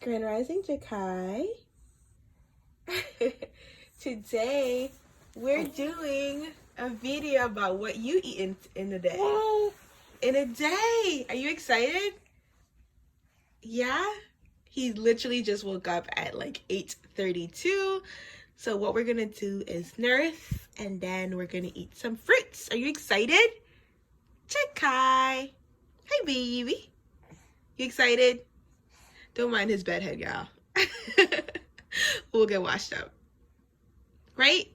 Grand Rising Jakai. Today we're doing a video about what you eat in a day. In a day! Are you excited? Yeah? He literally just woke up at like 8:32. So what we're gonna do is nurse and then we're gonna eat some fruits. Are you excited? Jakai! Hi baby! You excited? Don't mind his bedhead, y'all. We'll get washed up. Right?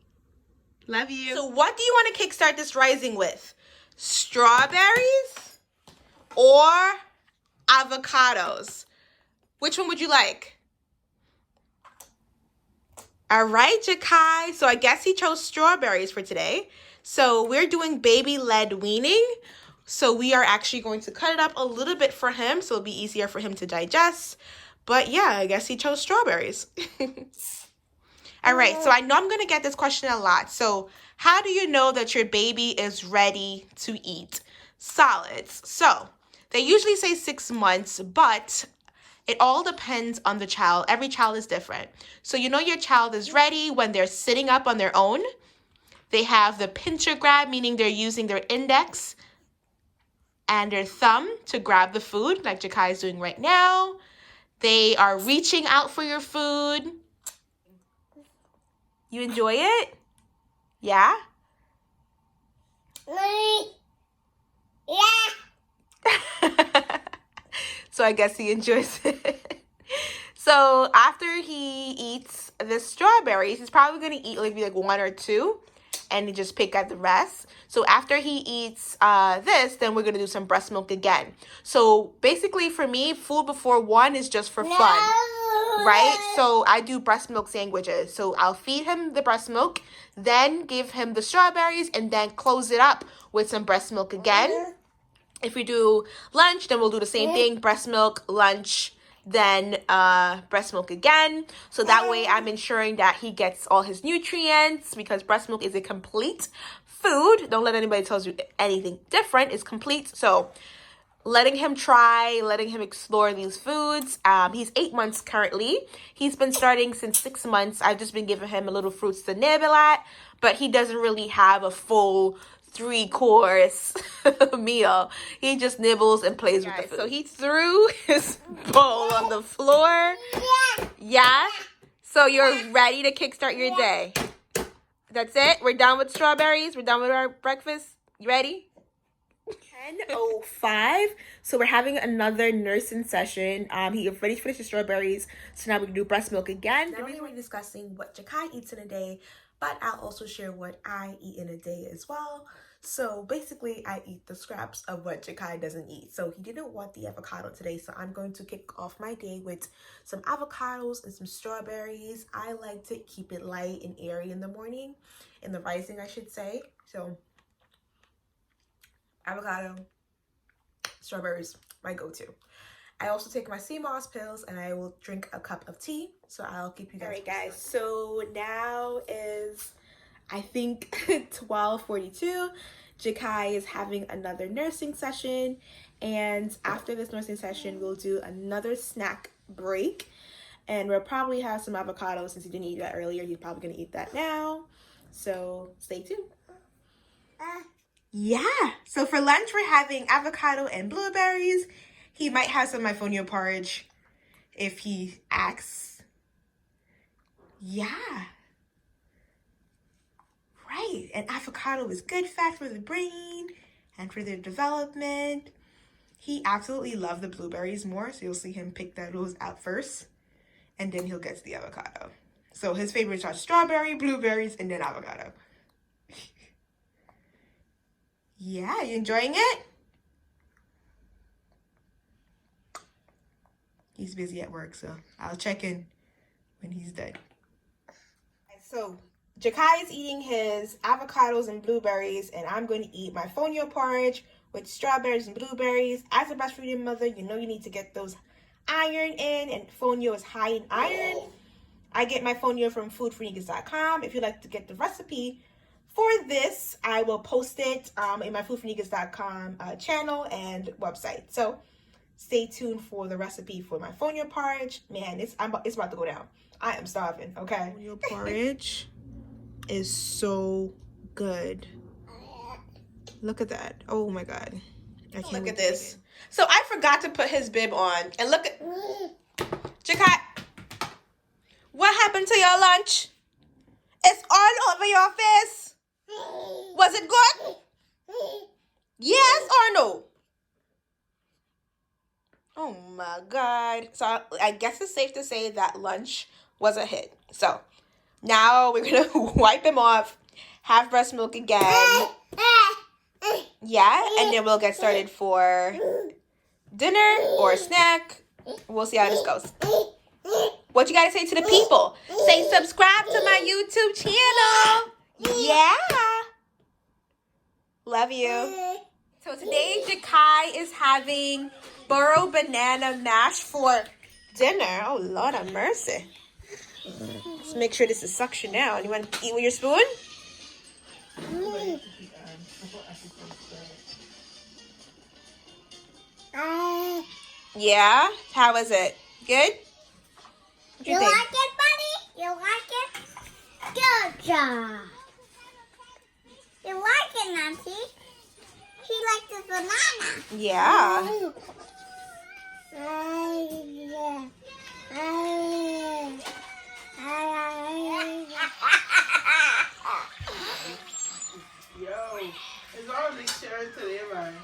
Love you. So what do you want to kickstart this rising with? Strawberries or avocados? Which one would you like? All right, Jakai. So I guess he chose strawberries for today. So we're doing baby-led weaning. So we are actually going to cut it up a little bit for him so it'll be easier for him to digest. But yeah, I guess he chose strawberries. All right, so I know I'm going to get this question a lot. So how do you know that your baby is ready to eat solids? So they usually say 6 months, but it all depends on the child. Every child is different. So you know your child is ready when they're sitting up on their own. They have the pincher grab, meaning they're using their index and their thumb to grab the food, like Jakai is doing right now. They are reaching out for your food. You enjoy it? Yeah? Yeah. So I guess he enjoys it. So after he eats the strawberries, he's probably going to eat like one or two and he just pick at the rest. So after he eats this, then we're going to do some breast milk again. So basically for me, food before 1 is just for fun. Right? So I do breast milk sandwiches. So I'll feed him the breast milk, then give him the strawberries, and then close it up with some breast milk again. If we do lunch, then we'll do the same thing. Breast milk, lunch, then breast milk again. So that way I'm ensuring that he gets all his nutrients because breast milk is a complete food. Don't let anybody tell you anything different. It's complete. So letting him try, letting him explore these foods. He's 8 months currently. He's been starting since 6 months. I've just been giving him a little fruits to nibble at, but he doesn't really have a full 3-course meal. He just nibbles and plays with the food. So he threw his bowl on the floor. Yeah? So you're ready to kickstart your day. That's it? We're done with strawberries? We're done with our breakfast? You ready? 10:05. So we're having another nursing session. He already finished the strawberries, so now we can do breast milk again. Not only are we discussing what Jakai eats in a day, but I'll also share what I eat in a day as well. So basically, I eat the scraps of what Jakai doesn't eat. So he didn't want the avocado today, so I'm going to kick off my day with some avocados and some strawberries. I like to keep it light and airy in the morning, in the rising, I should say. So avocado, strawberries, my go-to. I also take my seamoss pills and I will drink a cup of tea. So I'll keep you guys. All right, guys. So now is, I think, 12:42. Jakai is having another nursing session. And after this nursing session, we'll do another snack break. And we'll probably have some avocado since he didn't eat that earlier. He's probably going to eat that now. So stay tuned. Yeah, so for lunch, we're having avocado and blueberries. He might have some of my Fono Porridge if he asks. Yeah. Right, and avocado is good fat for the brain and for their development. He absolutely loved the blueberries more, so you'll see him pick those out first, and then he'll get to the avocado. So his favorites are strawberry, blueberries, and then avocado. Yeah, you enjoying it? He's busy at work, so I'll check in when he's done. So Jakai is eating his avocados and blueberries, and I'm going to eat my Fono Porridge with strawberries and blueberries. As a breastfeeding mother, you know you need to get those iron in, and Fono is high in iron. I get my Fono from foodfornegas.com. If you'd like to get the recipe for this, I will post it in my foodfornegas.com channel and website. So Stay tuned for the recipe for my Fono porridge. Man, it's about to go down. I am starving, okay? Fono porridge is so good. Look at that. Oh my God. I can't look at this. So I forgot to put his bib on. And look at... Jakai, what happened to your lunch? It's all over your face. Was it good? Yes or no? Oh my God. So I guess it's safe to say that lunch was a hit. So now we're going to wipe him off, have breast milk again. Yeah, and then we'll get started for dinner or snack. We'll see how this goes. What you got to say to the people? Say subscribe to my YouTube channel. Yeah. Love you. So today, Jakai is having burro banana mash for dinner. Oh, Lord have mercy. Let's make sure this is suction down. You want to eat with your spoon? Yeah? How is it? Good? What You think? like it, buddy? You like it? Good job. You like it, Nancy? She likes the banana. Yeah. Yo, it's already sharing today, man.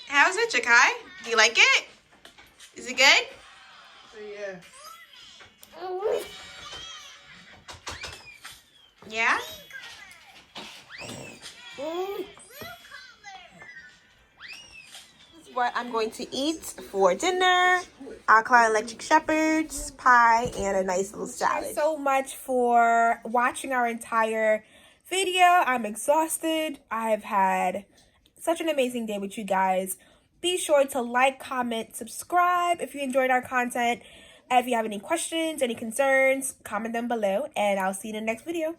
How's it, Jakai? Do you like it? Is it good? Yeah. Yeah? This is what I'm going to eat for dinner. Alkaline electric shepherd's pie and a nice little salad. Thank you so much for watching our entire video. I'm exhausted. I've had such an amazing day with you guys. Be sure to like, comment, subscribe if you enjoyed our content. And if you have any questions, any concerns, comment them below, and I'll see you in the next video.